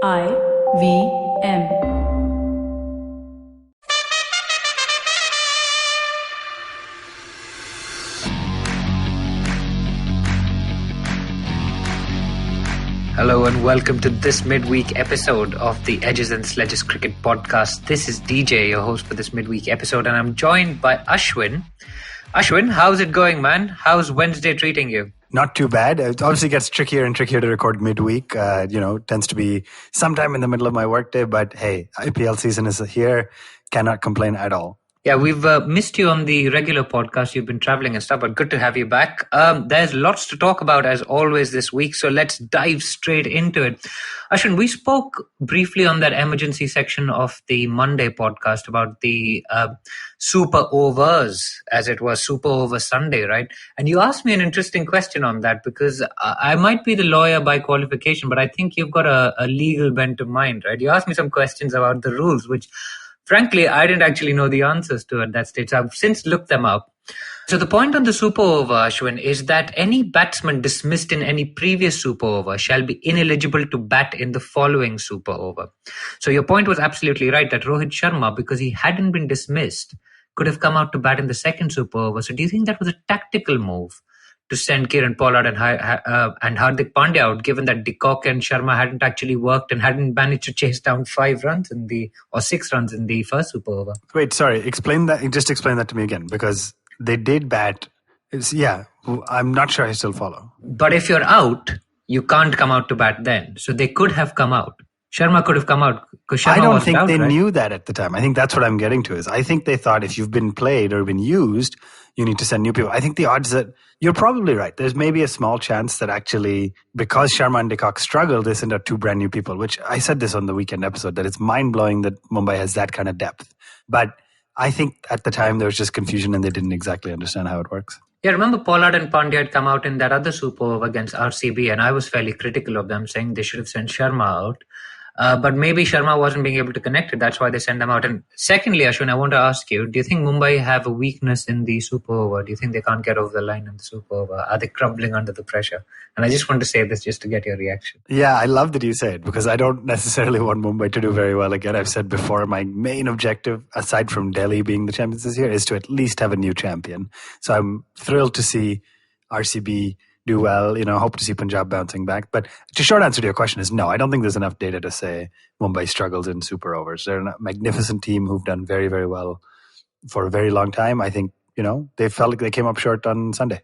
IVM. Hello and welcome to this midweek episode of the Edges and Sledges Cricket Podcast. This is DJ, your host for this midweek episode, and I'm joined by Ashwin. Ashwin, how's it going, man? How's Wednesday treating you? Not too bad. It obviously gets trickier and trickier to record midweek. Tends to be sometime in the middle of my workday, but hey, IPL season is here. Cannot complain at all. Yeah, we've missed you on the regular podcast. You've been traveling and stuff, but good to have you back. There's lots to talk about as always this week, so let's dive straight into it. Ashwin, we spoke briefly on that emergency section of the Monday podcast about the Superovers, as it was Superover Sunday, right? And you asked me an interesting question on that because I might be the lawyer by qualification, but I think you've got a legal bent of mind, right? You asked me some questions about the rules, which frankly, I didn't actually know the answers to at that stage. I've since looked them up. So the point on the super over, Ashwin, is that any batsman dismissed in any previous super over shall be ineligible to bat in the following super over. So your point was absolutely right that Rohit Sharma, because he hadn't been dismissed, could have come out to bat in the second super over. So do you think that was a tactical move to send Kieran Pollard and Hardik Pandya out, given that De Kock and Sharma hadn't actually worked and hadn't managed to chase down 6 runs in the first super over? Wait, sorry. Explain that. Just explain that to me again, because they did bat. I'm not sure I still follow. But if you're out, you can't come out to bat then. So they could have come out. Sharma could have come out because Sharma I don't think they right? knew that at the time. I think that's what I'm getting to. Is I think they thought if you've been played or been used, you need to send new people. I think the odds that you're probably right. There's maybe a small chance that actually, because Sharma and De Kock struggled, they sent out 2 brand new people, which I said this on the weekend episode, that it's mind-blowing that Mumbai has that kind of depth. But I think at the time there was just confusion and they didn't exactly understand how it works. Yeah, remember Pollard and Pandya had come out in that other super over against RCB, and I was fairly critical of them, saying they should have sent Sharma out. But maybe Sharma wasn't being able to connect it. That's why they sent them out. And secondly, Ashwin, I want to ask you, do you think Mumbai have a weakness in the super over? Do you think they can't get over the line in the super over? Are they crumbling under the pressure? And I just want to say this just to get your reaction. Yeah, I love that you say it because I don't necessarily want Mumbai to do very well again. I've said before, my main objective, aside from Delhi being the champions this year, is to at least have a new champion. So I'm thrilled to see RCB do well, hope to see Punjab bouncing back. But the short answer to your question is no, I don't think there's enough data to say Mumbai struggles in super overs. They're a magnificent team who've done very, very well for a very long time. I think, they felt like they came up short on Sunday.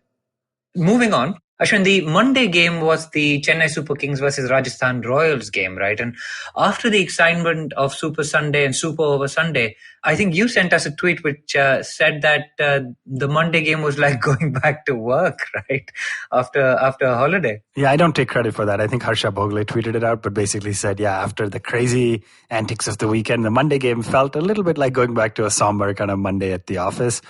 Moving on. Ashwin, the Monday game was the Chennai Super Kings versus Rajasthan Royals game, right? And after the excitement of Super Sunday and Superover Sunday, I think you sent us a tweet which said that the Monday game was like going back to work, right? After a holiday. Yeah, I don't take credit for that. I think Harsha Bhogle tweeted it out, but basically said, after the crazy antics of the weekend, the Monday game felt a little bit like going back to a somber kind of Monday at the office.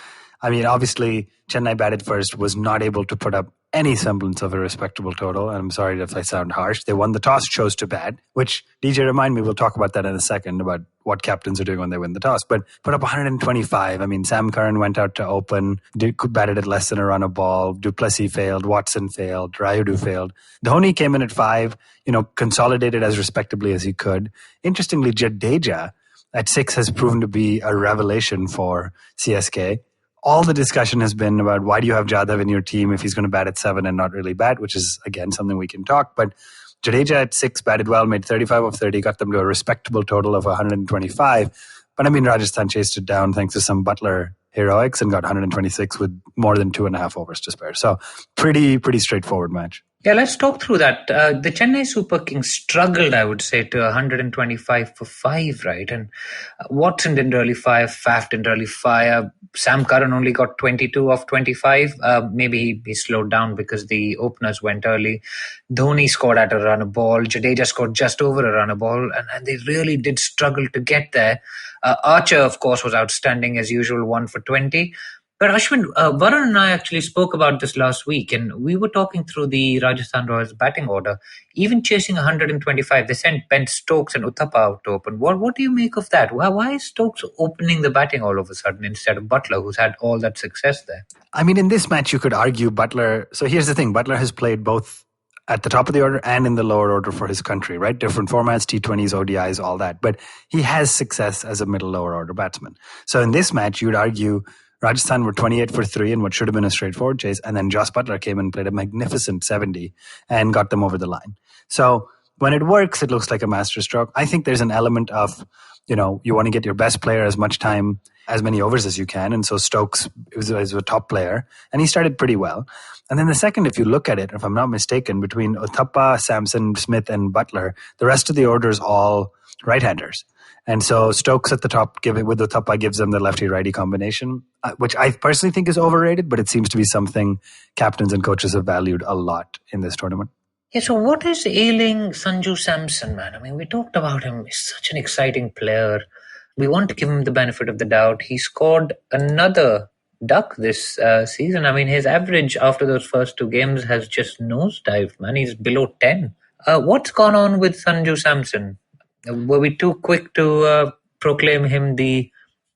I mean, obviously, Chennai batted first, was not able to put up any semblance of a respectable total. And I'm sorry if I sound harsh. They won the toss, chose to bat, which, DJ, remind me, we'll talk about that in a second, about what captains are doing when they win the toss. But put up 125. I mean, Sam Curran went out to open, batted at less than a run a ball. Du Plessis failed, Watson failed, Rayudu failed. Dhoni came in at 5, consolidated as respectably as he could. Interestingly, Jadeja at 6 has proven to be a revelation for CSK. All the discussion has been about why do you have Jadhav in your team if he's going to bat at 7 and not really bat, which is, again, something we can talk. But Jadeja at 6 batted well, made 35 of 30, got them to a respectable total of 125. But I mean, Rajasthan chased it down thanks to some Butler heroics and got 126 with more than 2.5 overs to spare. So pretty straightforward match. Yeah, let's talk through that. The Chennai Super Kings struggled, I would say, to 125 for 5, right? And Watson didn't really fire, Faf didn't really fire. Sam Curran only got 22 of 25. Maybe he slowed down because the openers went early. Dhoni scored at a run a ball. Jadeja scored just over a run a ball. And they really did struggle to get there. Archer, of course, was outstanding as usual, 1 for 20. But Ashwin, Varun and I actually spoke about this last week, and we were talking through the Rajasthan Royals batting order. Even chasing 125, they sent Ben Stokes and Uthappa out to open. What do you make of that? Why is Stokes opening the batting all of a sudden instead of Butler, who's had all that success there? I mean, in this match, you could argue Butler. So here's the thing. Butler has played both at the top of the order and in the lower order for his country, right? Different formats, T20s, ODIs, all that. But he has success as a middle lower order batsman. So in this match, you'd argue Rajasthan were 28 for 3 in what should have been a straightforward chase. And then Joss Butler came and played a magnificent 70 and got them over the line. So when it works, it looks like a masterstroke. I think there's an element of, you want to get your best player as much time, as many overs as you can. And so Stokes was a top player and he started pretty well. And then the second, if you look at it, if I'm not mistaken, between Uthappa, Samson, Smith, and Butler, the rest of the order is all right-handers. And so Stokes at the top with Uthappa gives them the lefty-righty combination, which I personally think is overrated, but it seems to be something captains and coaches have valued a lot in this tournament. Yeah, so what is ailing Sanju Samson, man? I mean, we talked about him. He's such an exciting player. We want to give him the benefit of the doubt. He scored another duck this season. I mean, his average after those first two games has just nosedived, man. He's below 10. What's gone on with Sanju Samson? Were we too quick to proclaim him the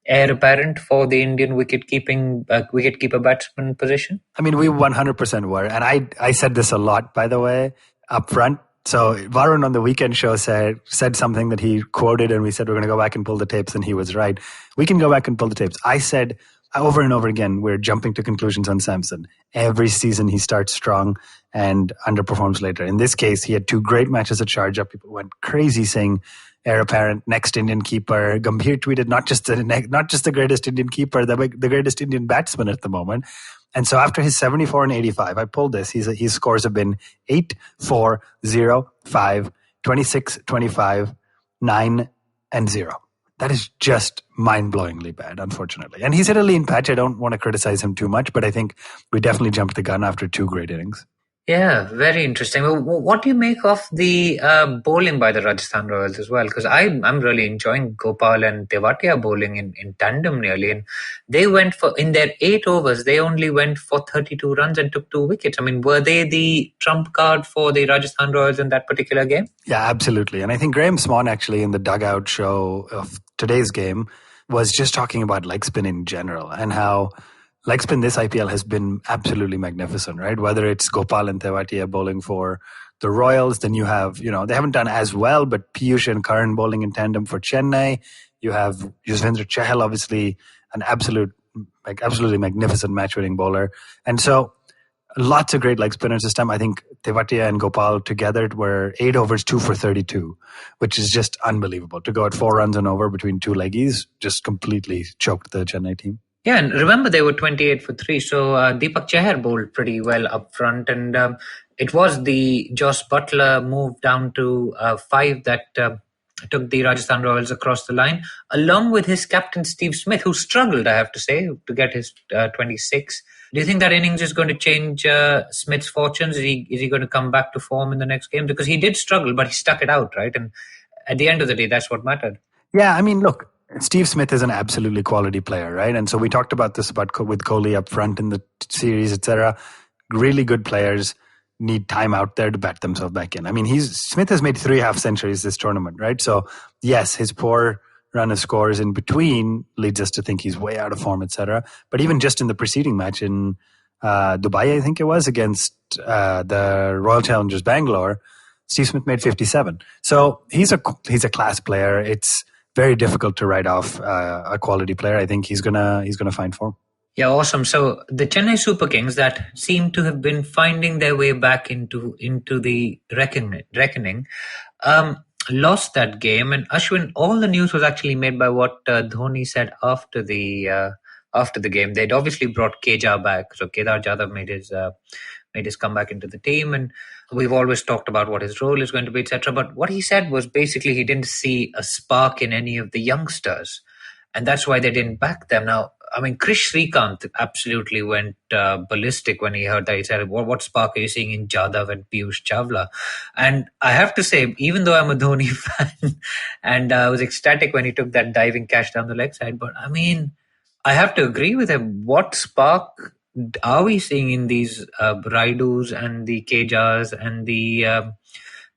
heir apparent for the Indian wicket-keeper batsman position? I mean, we 100% were. And I said this a lot, by the way, up front. So Varun on the weekend show said something that he quoted, and we said we're going to go back and pull the tapes, and he was right. We can go back and pull the tapes. I said over and over again, we're jumping to conclusions on Samson. Every season he starts strong and underperforms later. In this case, he had two great matches at Sharjah. People went crazy saying heir apparent, next Indian keeper. Gambhir tweeted not just the greatest Indian keeper, the greatest Indian batsman at the moment. And so after his 74 and 85, I pulled this. His scores have been 8, 4, 0, 5, 26, 25, 9, and 0. That is just mind-blowingly bad, unfortunately. And he's hit a lean patch. I don't want to criticize him too much, but I think we definitely jumped the gun after two great innings. Yeah, very interesting. What do you make of the bowling by the Rajasthan Royals as well? Because I'm really enjoying Gopal and Tewatia bowling in tandem nearly. And they went in their 8 overs, they only went for 32 runs and took 2 wickets. I mean, were they the trump card for the Rajasthan Royals in that particular game? Yeah, absolutely. And I think Graham Swan actually in the dugout show of today's game was just talking about leg spin in general and how leg spin this IPL has been absolutely magnificent, right? Whether it's Gopal and Tewatia bowling for the Royals, then you have, they haven't done as well, but Piyush and Karan bowling in tandem for Chennai. You have Yuzvendra Chahal, obviously an absolutely magnificent match-winning bowler. And so lots of great leg spinners this time. I think Tewatia and Gopal together were 8 overs, 2 for 32, which is just unbelievable. To go at 4 runs and over between two leggies just completely choked the Chennai team. Yeah, and remember they were 28 for 3. So Deepak Chahar bowled pretty well up front. And it was the Joss Butler move down to 5 that took the Rajasthan Royals across the line, along with his captain Steve Smith, who struggled, I have to say, to get his 26. Do you think that innings is going to change Smith's fortunes? Is he going to come back to form in the next game? Because he did struggle, but he stuck it out, right? And at the end of the day, that's what mattered. Yeah, I mean, look, Steve Smith is an absolutely quality player, right? And so we talked about this with Kohli up front in the series, etc. Really good players need time out there to bat themselves back in. I mean, Smith has made 3 half centuries this tournament, right? So yes, his poor run of scores in between leads us to think he's way out of form, etc. But even just in the preceding match in Dubai, I think it was, against the Royal Challengers Bangalore, Steve Smith made 57. So he's a class player. It's very difficult to write off a quality player. I think he's gonna find form. Yeah, awesome. So the Chennai Super Kings that seem to have been finding their way back into the reckoning lost that game. And Ashwin, all the news was actually made by what Dhoni said after the game. They'd obviously brought Keja back, so Kedar Jadhav made his comeback into the team, and we've always talked about what his role is going to be, etc. But what he said was basically he didn't see a spark in any of the youngsters, and that's why they didn't back them. Now, I mean, Krish Srikanth absolutely went ballistic when he heard that. He said, what spark are you seeing in Jadhav and Piyush Chawla? And I have to say, even though I'm a Dhoni fan, and I was ecstatic when he took that diving catch down the leg side, but I mean, I have to agree with him. What spark are we seeing in these Raidus and the Kejas and the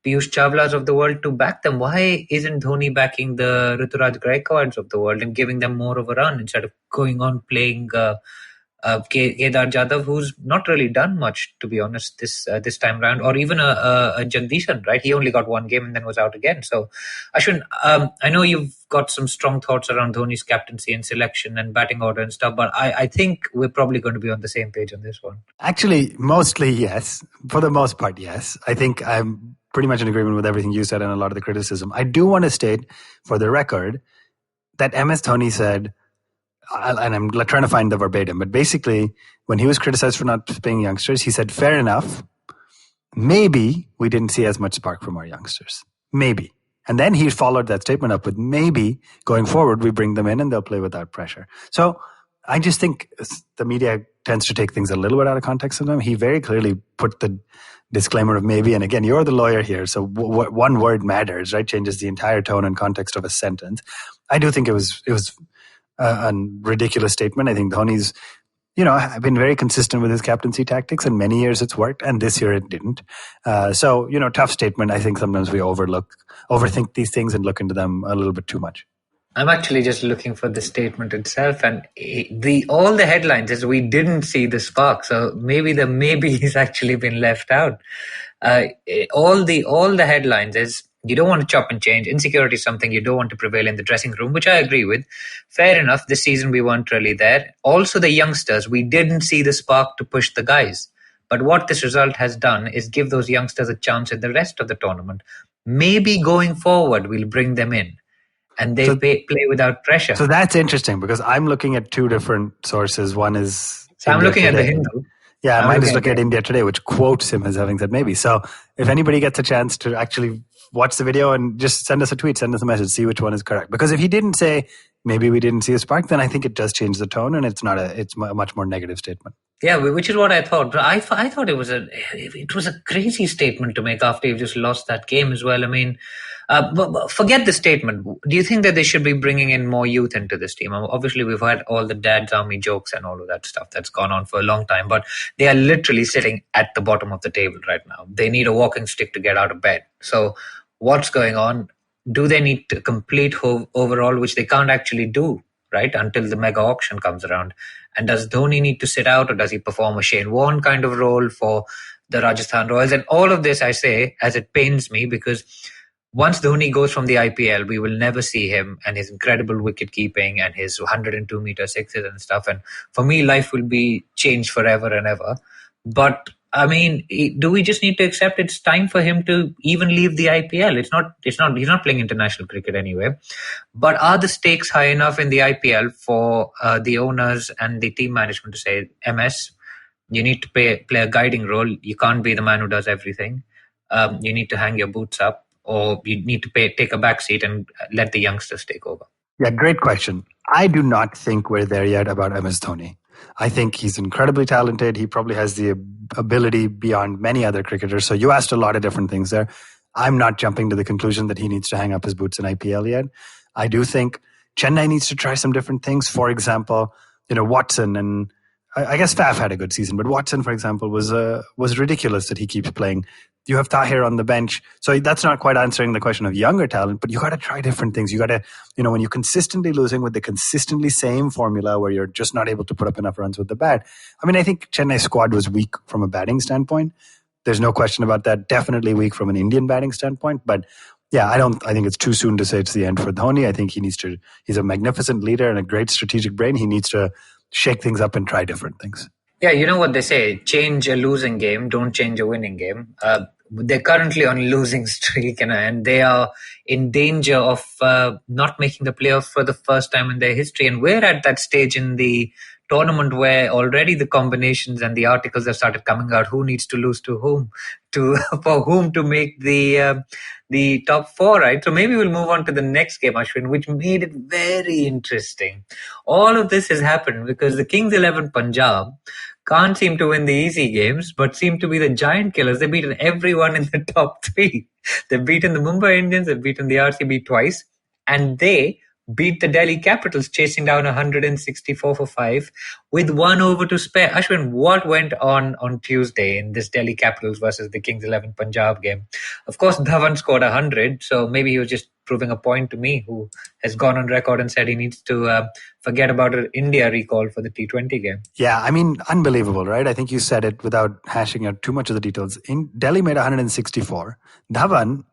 Piyush Chawlas of the world to back them? Why isn't Dhoni backing the Ruturaj Gaikwads of the world and giving them more of a run instead of going on playing Kedar Jadhav, who's not really done much, to be honest, this time round, or even a Jagdishan, right? He only got one game and then was out again. So, Ashwin, I know you've got some strong thoughts around Dhoni's captaincy and selection and batting order and stuff, but I think we're probably going to be on the same page on this one. Actually, mostly yes. For the most part, yes. I think I'm pretty much in agreement with everything you said and a lot of the criticism. I do want to state, for the record, that MS Dhoni said, and I'm trying to find the verbatim, but basically, when he was criticized for not paying youngsters, he said, fair enough, maybe we didn't see as much spark from our youngsters. Maybe. And then he followed that statement up with, maybe going forward, we bring them in and they'll play without pressure. So I just think the media tends to take things a little bit out of context sometimes. He very clearly put the disclaimer of maybe, and again, you're the lawyer here, so one word matters, right? Changes the entire tone and context of a sentence. I do think it was a ridiculous statement. I think Dhoni's, been very consistent with his captaincy tactics, and many years it's worked, and this year it didn't. So, tough statement. I think sometimes we overthink these things and look into them a little bit too much. I'm actually just looking for the statement itself, and all the headlines is we didn't see the spark. So maybe the maybe has actually been left out. All the headlines is you don't want to chop and change. Insecurity is something you don't want to prevail in the dressing room, which I agree with. Fair enough. This season we weren't really there. Also, the youngsters, we didn't see the spark to push the guys. But what this result has done is give those youngsters a chance in the rest of the tournament. Maybe going forward, we'll bring them in. And they play without pressure. So that's interesting because I'm looking at two different sources. One is... So I'm looking at the Hindu. Yeah, mine is looking at India Today, which quotes him as having said maybe. So if anybody gets a chance to actually watch the video and just send us a tweet, send us a message, see which one is correct. Because if he didn't say maybe we didn't see a spark, then I think it does change the tone and it's a much more negative statement. Yeah, which is what I thought. I thought it was a crazy statement to make after you've just lost that game as well. I mean, but forget the statement. Do you think that they should be bringing in more youth into this team? Obviously, we've had all the dad's army jokes and all of that stuff that's gone on for a long time, but they are literally sitting at the bottom of the table right now. They need a walking stick to get out of bed. So what's going on? Do they need to complete overall, which they can't actually do, right, until the mega auction comes around? And does Dhoni need to sit out, or does he perform a Shane Warne kind of role for the Rajasthan Royals? And all of this, I say, as it pains me, because once Dhoni goes from the IPL, we will never see him and his incredible wicket keeping and his 102-meter sixes and stuff. And for me, life will be changed forever and ever. But I mean, do we just need to accept it's time for him to even leave the IPL? He's not playing international cricket anyway. But are the stakes high enough in the IPL for the owners and the team management to say, MS, you need to play a guiding role. You can't be the man who does everything. You need to hang your boots up, or you need to take a back seat and let the youngsters take over. Yeah, great question. I do not think we're there yet about MS Dhoni. I think he's incredibly talented. He probably has the ability beyond many other cricketers. So you asked a lot of different things there. I'm not jumping to the conclusion that he needs to hang up his boots in IPL yet. I do think Chennai needs to try some different things. For example, Watson, and I guess Faf had a good season, but Watson, for example, was ridiculous that he keeps playing. You have Tahir on the bench. So that's not quite answering the question of younger talent, but you got to try different things. You got to, when you're consistently losing with the consistently same formula where you're just not able to put up enough runs with the bat. I mean, I think Chennai's squad was weak from a batting standpoint. There's no question about that. Definitely weak from an Indian batting standpoint. But yeah, I think it's too soon to say it's the end for Dhoni. I think he's a magnificent leader and a great strategic brain. He needs to shake things up and try different things. Yeah, you know what they say, change a losing game, don't change a winning game. They're currently on a losing streak and they are in danger of not making the playoffs for the first time in their history. And we're at that stage in the tournament where already the combinations and the articles have started coming out. Who needs to lose to whom, for whom to make the top four, right? So maybe we'll move on to the next game, Ashwin, which made it very interesting. All of this has happened because the Kings 11 Punjab can't seem to win the easy games, but seem to be the giant killers. They've beaten everyone in the top three. They've beaten the Mumbai Indians, they've beaten the RCB twice, and they beat the Delhi Capitals, chasing down 164 for 5 with 1 over to spare. Ashwin, what went on Tuesday in this Delhi Capitals versus the Kings 11 Punjab game? Of course, Dhawan scored 100, so maybe he was just proving a point to me, who has gone on record and said he needs to forget about an India recall for the T20 game. Yeah, I mean, unbelievable, right? I think you said it without hashing out too much of the details. Delhi made 164. Dhawan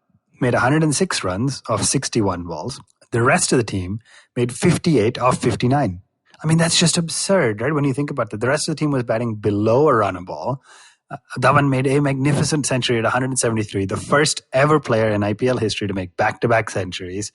made 106 runs off 61 balls. The rest of the team made 58 off 59. I mean, that's just absurd, right? When you think about it, the rest of the team was batting below a run a ball. Dhawan made a magnificent century at 173, the first ever player in IPL history to make back-to-back centuries.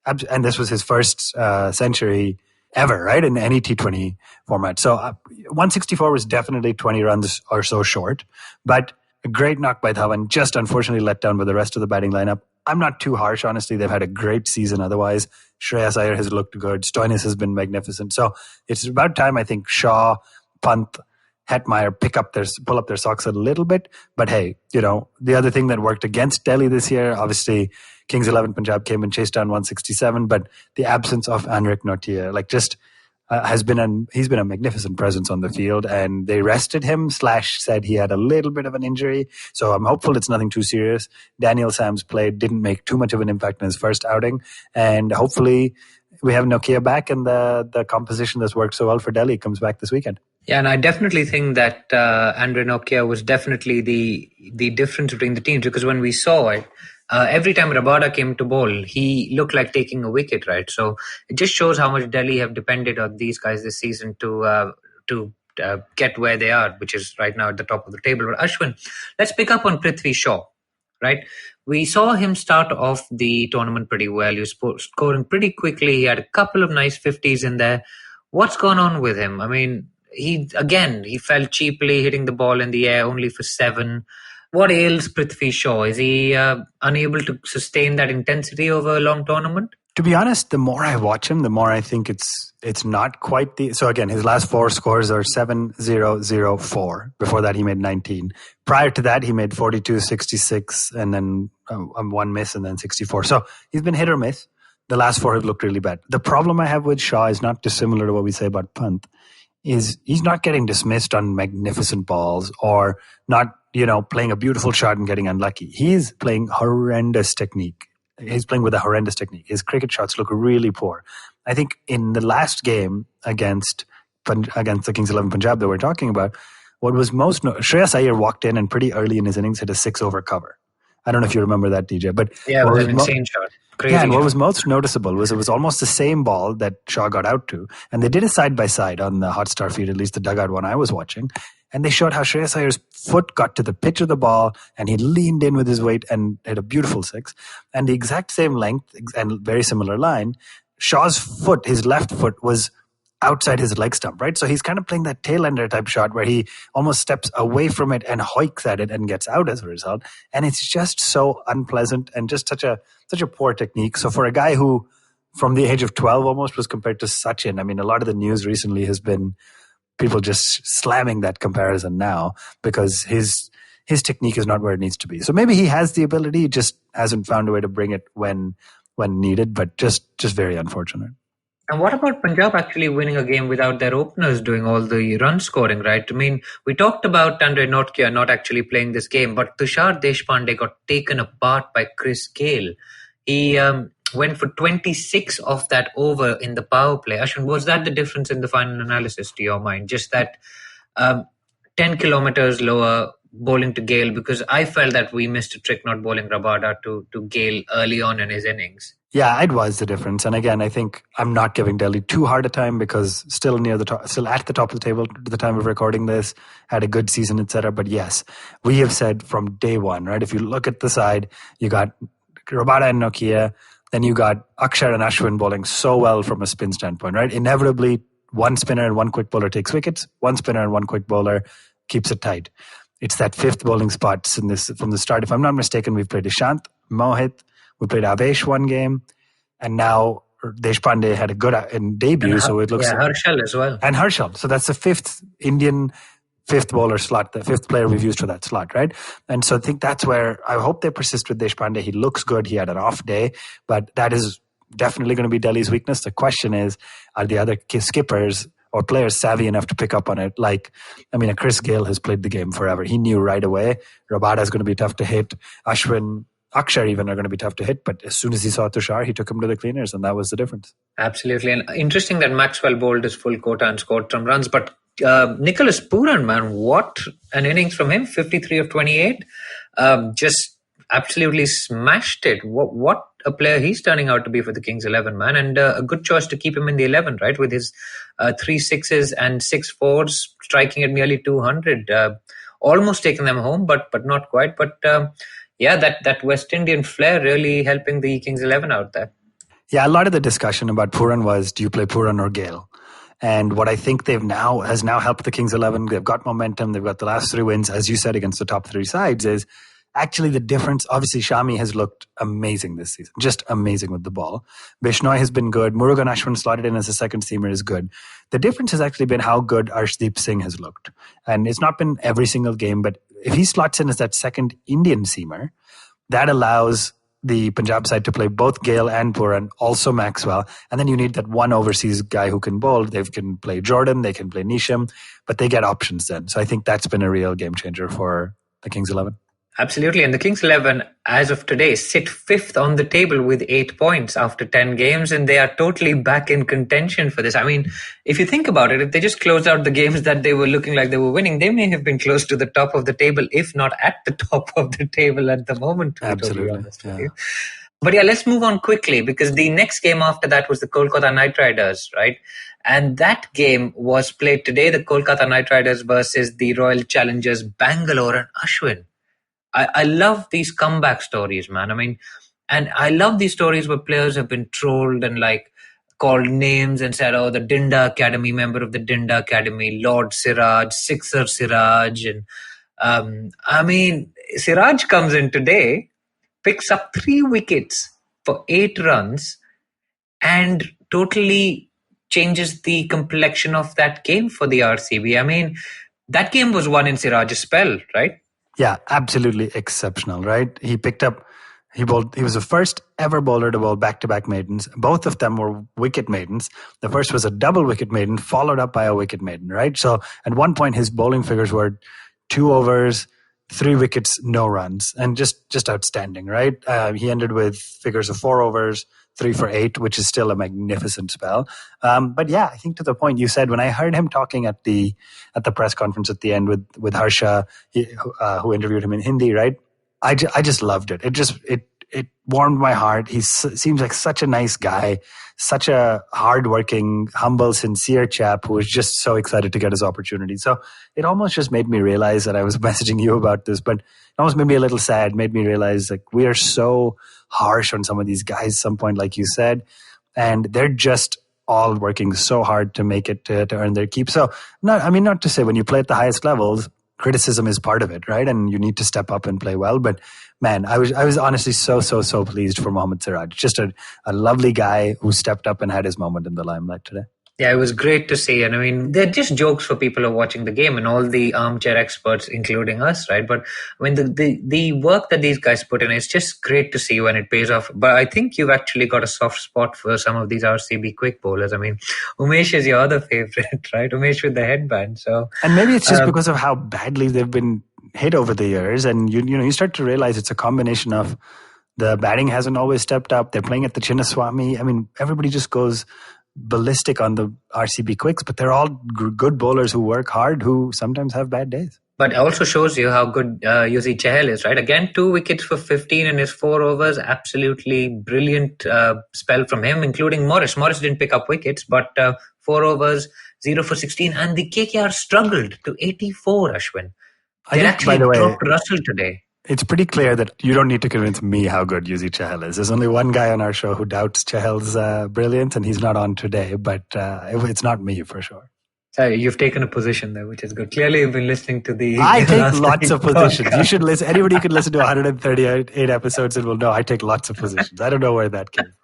And this was his first century ever, right, in any T20 format. So 164 was definitely 20 runs or so short, but a great knock by Dhawan, just unfortunately let down by the rest of the batting lineup. I'm not too harsh, honestly. They've had a great season otherwise. Shreyas Iyer has looked good. Stoinis has been magnificent. So it's about time, I think, Shaw, Pant, Hetmeyer pull up their socks a little bit. But hey, the other thing that worked against Delhi this year, obviously, Kings 11 Punjab came and chased down 167, but the absence of Anrik Nortje, he's been a magnificent presence on the field, and they rested him / said he had a little bit of an injury. So I'm hopeful it's nothing too serious. Daniel Sams didn't make too much of an impact in his first outing, and hopefully we have Nokia back, and the composition that's worked so well for Delhi comes back this weekend. Yeah, and I definitely think that Andre Nokia was definitely the difference between the teams, because when we saw it, every time Rabada came to bowl, he looked like taking a wicket, right? So it just shows how much Delhi have depended on these guys this season to get where they are, which is right now at the top of the table. But Ashwin, let's pick up on Prithvi Shaw, right? We saw him start off the tournament pretty well. He was scoring pretty quickly. He had a couple of nice 50s in there. What's gone on with him? I mean, he fell cheaply, hitting the ball in the air only for 7. What ails Prithvi Shaw? Is he unable to sustain that intensity over a long tournament? To be honest, the more I watch him, the more I think it's not quite the... So again, his last 4 scores are 7, 0, 0, 4. Before that, he made 19. Prior to that, he made 42, 66, and then 1 miss, and then 64. So he's been hit or miss. The last 4 have looked really bad. The problem I have with Shaw is not dissimilar to what we say about Pant. Is he's not getting dismissed on magnificent balls or not, playing a beautiful shot and getting unlucky. He's playing horrendous technique. He's playing with a horrendous technique. His cricket shots look really poor. I think in the last game against the Kings 11 Punjab that we're talking about, what was Shreyas Iyer walked in and pretty early in his innings hit a 6-over cover. I don't know if you remember that, DJ, but yeah, it was an insane shot. Crazy and what was most noticeable was it was almost the same ball that Shaw got out to. And they did a side-by-side on the Hotstar feed, at least the dugout one I was watching. And they showed how Shreyas Iyer's foot got to the pitch of the ball and he leaned in with his weight and hit a beautiful 6. And the exact same length and very similar line, Shaw's foot, his left foot, was outside his leg stump, right? So he's kind of playing that tail-ender type shot where he almost steps away from it and hoiks at it and gets out as a result. And it's just so unpleasant and just such a poor technique. So for a guy who, from the age of 12 almost, was compared to Sachin, I mean, a lot of the news recently has been people just slamming that comparison now because his technique is not where it needs to be. So maybe he has the ability, just hasn't found a way to bring it when needed, but just very unfortunate. And what about Punjab actually winning a game without their openers doing all the run scoring, right? I mean, we talked about Andre Nortje not actually playing this game, but Tushar Deshpande got taken apart by Chris Gale. He went for 26 of that over in the power play. Ashwin, was that the difference in the final analysis to your mind? Just that 10 kilometers lower bowling to Gale, because I felt that we missed a trick not bowling Rabada to Gale early on in his innings. Yeah, it was the difference. And again, I think I'm not giving Delhi too hard a time because still at the top of the table at the time of recording this, had a good season, etc. But yes, we have said from day one, right? If you look at the side, you got Rabada and Nokia, then you got Akshar and Ashwin bowling so well from a spin standpoint, right? Inevitably, one spinner and one quick bowler takes wickets, one spinner and one quick bowler keeps it tight. It's that 5th bowling spot from the start. If I'm not mistaken, we've played Ishant, Mohit, we played Avesh one game, and now Deshpande had a good debut, so it looks... Yeah, Harshal as well. And Harshal. So that's the 5th Indian 5th bowler slot, the 5th player we've used for that slot, right? And so I think that's where I hope they persist with Deshpande. He looks good. He had an off day, but that is definitely going to be Delhi's weakness. The question is, are the other skippers or players savvy enough to pick up on it? A Chris Gayle has played the game forever. He knew right away Rabada is going to be tough to hit. Ashwin, Akshar even are going to be tough to hit. But as soon as he saw Tushar, he took him to the cleaners, and that was the difference. Absolutely. And interesting that Maxwell bowled his full quota and scored some runs. But Nicholas Pooran, man, what an innings from him, 53 of 28. Just absolutely smashed it. What a player he's turning out to be for the Kings 11, man. And a good choice to keep him in the 11, right? With his 3 sixes and 6 fours, striking at nearly 200. Almost taking them home, but not quite. But that West Indian flair really helping the Kings 11 out there. Yeah, a lot of the discussion about Pooran was, do you play Pooran or Gayle? And what I think has now helped the Kings 11, they've got momentum, they've got the last 3 wins, as you said, against the top 3 sides, is actually the difference. Obviously, Shami has looked amazing this season, just amazing with the ball. Bishnoi has been good. Murugan Ashwin slotted in as a second seamer is good. The difference has actually been how good Arshdeep Singh has looked. And it's not been every single game, but if he slots in as that second Indian seamer, that allows the Punjab side to play both Gayle and Pooran, also Maxwell. And then you need that one overseas guy who can bowl. They can play Jordan, they can play Nisham, but they get options then. So I think that's been a real game changer for the Kings 11. Absolutely. And the Kings 11, as of today, sit 5th on the table with 8 points after 10 games, and they are totally back in contention for this. I mean, if you think about it, if they just closed out the games that they were looking like they were winning, they may have been close to the top of the table, if not at the top of the table at the moment, to be totally honest with you. But let's move on quickly, because the next game after that was the Kolkata Knight Riders, right? And that game was played today, the Kolkata Knight Riders versus the Royal Challengers Bangalore. And Ashwin, I love these comeback stories, man. I mean, and I love these stories where players have been trolled and called names and said, oh, the Dinda Academy, member of the Dinda Academy, Lord Siraj, Sixer Siraj. And Siraj comes in today, picks up 3 wickets for 8 runs and totally changes the complexion of that game for the RCB. I mean, that game was won in Siraj's spell, right? Yeah, absolutely exceptional, right? He was the first ever bowler to bowl back-to-back maidens. Both of them were wicket maidens. The first was a double wicket maiden, followed up by a wicket maiden, right? So at one point, his bowling figures were 2 overs, 3 wickets, no runs, and just outstanding, right? He ended with figures of 4 overs, 3 for 8, which is still a magnificent spell. But yeah, I think to the point you said, when I heard him talking at the press conference at the end with Harsha, who interviewed him in Hindi, right? I just loved it. It warmed my heart. He seems like such a nice guy, such a hardworking, humble, sincere chap who is just so excited to get his opportunity. So it almost just made me realize that I was messaging you about this, but it almost made me a little sad, made me realize we are so harsh on some of these guys at some point, like you said, and they're just all working so hard to make it to earn their keep. So not to say when you play at the highest levels, criticism is part of it, right? And you need to step up and play well. But man, I was honestly so pleased for Mohammad Siraj. Just a lovely guy who stepped up and had his moment in the limelight today. Yeah, it was great to see. And I mean, they're just jokes for people who are watching the game and all the armchair experts, including us, right? But I mean, the work that these guys put in, it's just great to see when it pays off. But I think you've actually got a soft spot for some of these RCB quick bowlers. I mean, Umesh is your other favorite, right? Umesh with the headband. So, and maybe it's just because of how badly they've been hit over the years. And you start to realize it's a combination of the batting hasn't always stepped up. They're playing at the Chinnaswamy. I mean, everybody just goes ballistic on the RCB quicks, but they're all good bowlers who work hard, who sometimes have bad days. But it also shows you how good Yuzi Chahal is, right? Again, 2 wickets for 15 in his 4 overs. Absolutely brilliant spell from him, including Morris. Morris didn't pick up wickets, but 4 overs, 0 for 16. And the KKR struggled to 84, Ashwin. They actually dropped Russell today. It's pretty clear that you don't need to convince me how good Yuzi Chahal is. There's only one guy on our show who doubts Chahal's brilliance, and he's not on today, but it's not me for sure. You've taken a position there, which is good. Clearly, you've been listening to the... I take lots of positions. You should listen. Anybody could listen to 138 episodes and will know I take lots of positions. I don't know where that came from.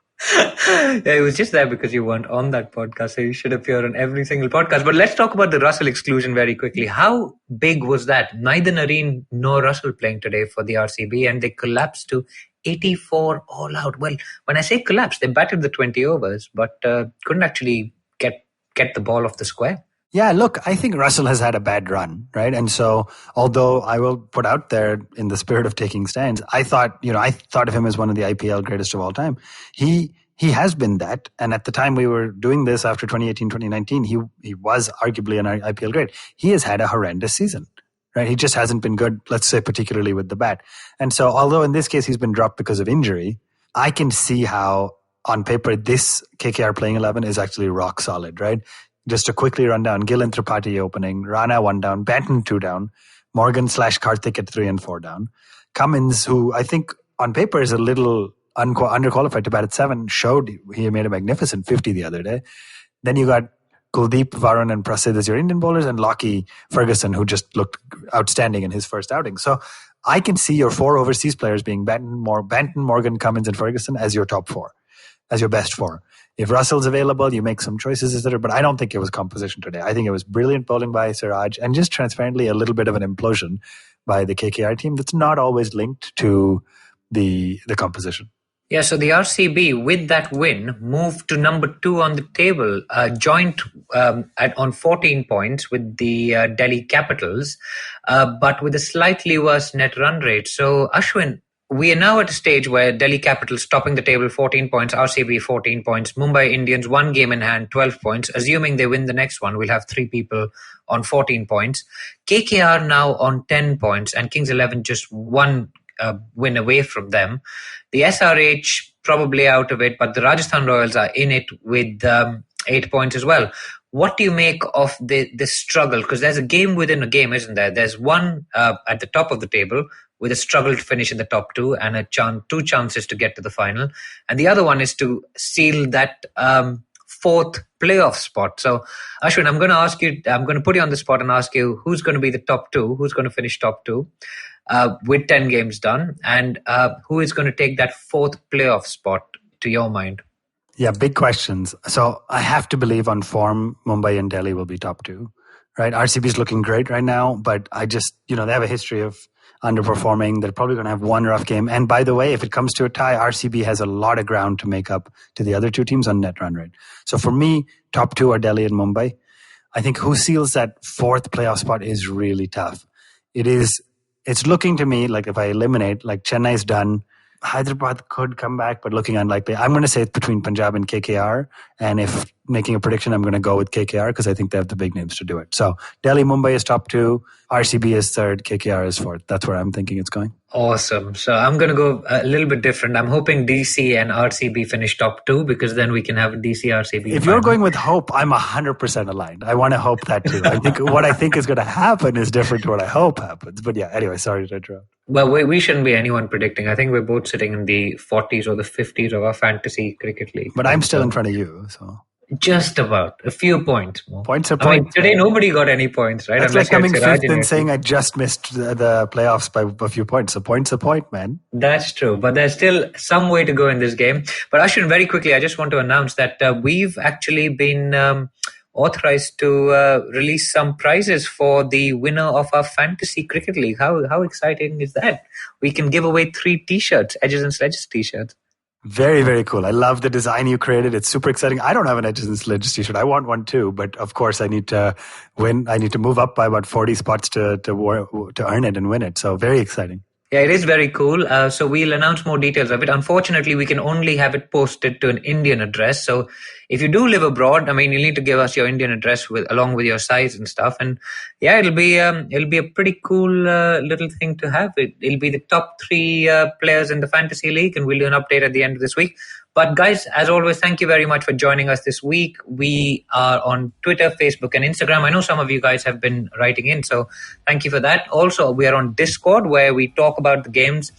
Yeah, it was just there because you weren't on that podcast, so you should appear on every single podcast. But let's talk about the Russell exclusion very quickly. How big was that? Neither Nareen nor Russell playing today for the RCB, and they collapsed to 84 all out. Well, when I say collapse, they batted the 20 overs, but couldn't actually get the ball off the square. Yeah, look, I think Russell has had a bad run, right? And so, although I will put out there in the spirit of taking stands, I thought of him as one of the IPL greatest of all time. He has been that. And at the time we were doing this after 2018, 2019, he was arguably an IPL great. He has had a horrendous season, right? He just hasn't been good, let's say, particularly with the bat. And so, although in this case he's been dropped because of injury, I can see how on paper this KKR playing 11 is actually rock solid, right? Just to quickly run down, Gillen Tripathi opening, Rana 1 down, Banton 2 down, Morgan/Karthik at 3 and 4 down. Cummins, who I think on paper is a little underqualified to bat at 7, showed he made a magnificent 50 the other day. Then you got Kuldeep, Varun and Prasidh as your Indian bowlers, and Lockie Ferguson, who just looked outstanding in his first outing. So I can see your 4 overseas players being Banton, Morgan, Cummins and Ferguson as your top 4, as your best 4. If Russell's available, you make some choices, etc. But I don't think it was composition today. I think it was brilliant bowling by Siraj and just transparently a little bit of an implosion by the KKR team that's not always linked to the composition. Yeah, so the RCB, with that win, moved to number 2 on the table, joint on 14 points with the Delhi Capitals, but with a slightly worse net run rate. So, Ashwin, we are now at a stage where Delhi Capitals topping the table 14 points, RCB 14 points, Mumbai Indians 1 game in hand 12 points. Assuming they win the next one, we'll have 3 people on 14 points. KKR now on 10 points and Kings 11 just 1 win away from them. The SRH probably out of it, but the Rajasthan Royals are in it with 8 points as well. What do you make of the struggle? Because there's a game within a game, isn't there? There's one at the top of the table with a struggle to finish in the top 2 and 2 chances to get to the final. And the other one is to seal that 4th playoff spot. So, Ashwin, I'm going to put you on the spot and ask you who's going to be the top 2, who's going to finish top 2 with 10 games done, and who is going to take that 4th playoff spot to your mind? Yeah, big questions. So I have to believe on form, Mumbai and Delhi will be top 2, right? RCB is looking great right now, but I just, they have a history of underperforming. They're probably going to have one rough game. And by the way, if it comes to a tie, RCB has a lot of ground to make up to the other 2 teams on net run rate. So for me, top 2 are Delhi and Mumbai. I think who seals that 4th playoff spot is really tough. It's looking to me like if I eliminate, like Chennai's done, Hyderabad could come back, but looking unlikely. I'm going to say it's between Punjab and KKR. And if making a prediction, I'm going to go with KKR because I think they have the big names to do it. So Delhi, Mumbai is top 2. RCB is 3rd. KKR is 4th. That's where I'm thinking it's going. Awesome. So I'm going to go a little bit different. I'm hoping DC and RCB finish top 2 because then we can have DC RCB. If you're going with hope, I'm 100% aligned. I want to hope that too. I think what I think is going to happen is different to what I hope happens. But yeah, anyway, sorry to interrupt. Well, we shouldn't be anyone predicting. I think we're both sitting in the 40s or the 50s of our fantasy cricket league. But I'm still in front of you, so. Just about. A few points more. Points are points. Today nobody got any points, right? That's like coming 5th and saying I just missed the playoffs by a few points. So point's a point, man. That's true. But there's still some way to go in this game. But Ashwin, very quickly, I just want to announce that we've actually been authorized to release some prizes for the winner of our fantasy cricket league. How exciting is that? We can give away 3 t-shirts, Edges and Sledges t-shirts. Very, very cool. I love the design you created. It's super exciting. I don't have an Edges and Sledges t-shirt. I want one too, but of course I need to win. I need to move up by about 40 spots to earn it and win it. So very exciting. Yeah, it is very cool. So we'll announce more details of it. Unfortunately, we can only have it posted to an Indian address. So if you do live abroad, you'll need to give us your Indian address along with your size and stuff. And yeah, it'll be a pretty cool little thing to have. It'll be the top 3 players in the fantasy league, and we'll do an update at the end of this week. But guys, as always, thank you very much for joining us this week. We are on Twitter, Facebook, and Instagram. I know some of you guys have been writing in, so thank you for that. Also, we are on Discord, where we talk about the games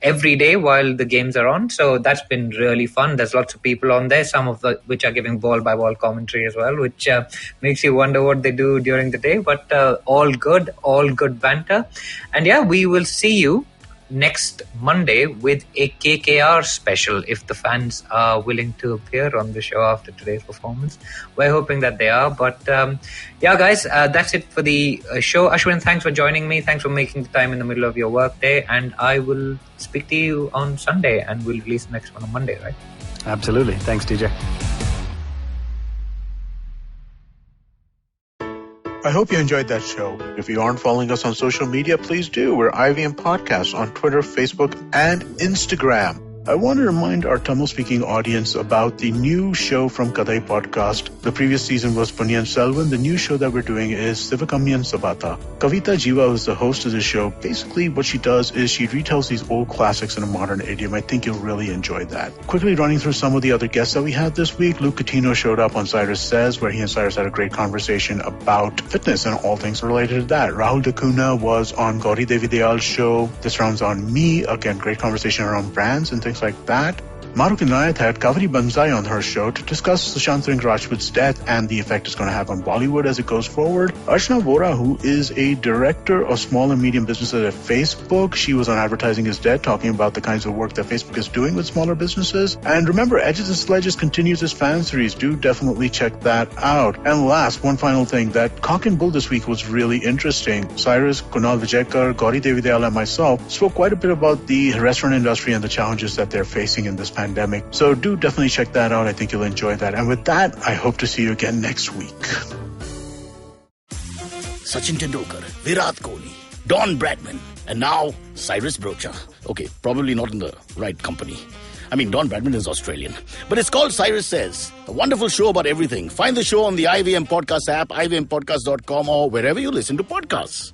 every day while the games are on. So that's been really fun. There's lots of people on there, some of which are giving ball-by-ball commentary as well, which makes you wonder what they do during the day. But all good banter. And yeah, we will see you next Monday with a KKR special if the fans are willing to appear on the show after today's performance. We're hoping that they are. But yeah, guys, that's it for the show. Ashwin, thanks for joining me. Thanks for making the time in the middle of your work day. And I will speak to you on Sunday and we'll release the next one on Monday, right? Absolutely. Thanks, DJ. I hope you enjoyed that show. If you aren't following us on social media, please do. We're IVM Podcasts on Twitter, Facebook, and Instagram. I want to remind our Tamil-speaking audience about the new show from Kadai Podcast. The previous season was Punyan Selvan. The new show that we're doing is Sivakamyan Sabata. Kavita Jiva is the host of the show. Basically, what she does is she retells these old classics in a modern idiom. I think you'll really enjoy that. Quickly running through some of the other guests that we had this week. Luke Coutinho showed up on Cyrus Says, where he and Cyrus had a great conversation about fitness and all things related to that. Rahul Dacuna was on Gauri Devi Dayal's show. This round's on me. Again, great conversation around brands and things like that. Maruk Inayat had Kaveri Banzai on her show to discuss Sushant Singh Rajput's death and the effect it's going to have on Bollywood as it goes forward. Archana Vora, who is a director of small and medium businesses at Facebook, she was on Advertising is Dead talking about the kinds of work that Facebook is doing with smaller businesses. And remember, Edges and Sledges continues its fan series. Do definitely check that out. And last, one final thing, that Cock and Bull this week was really interesting. Cyrus, Kunal Vijayakar, Gauri Devi Dayal and myself spoke quite a bit about the restaurant industry and the challenges that they're facing in this pandemic. So do definitely check that out. I think you'll enjoy that. And with that, I hope to see you again next week. Sachin Tendulkar, Virat Kohli, Don Bradman, and now Cyrus Brocha. Okay, probably not in the right company. I mean, Don Bradman is Australian. But it's called Cyrus Says, a wonderful show about everything. Find the show on the IVM Podcast app, ivmpodcast.com, or wherever you listen to podcasts.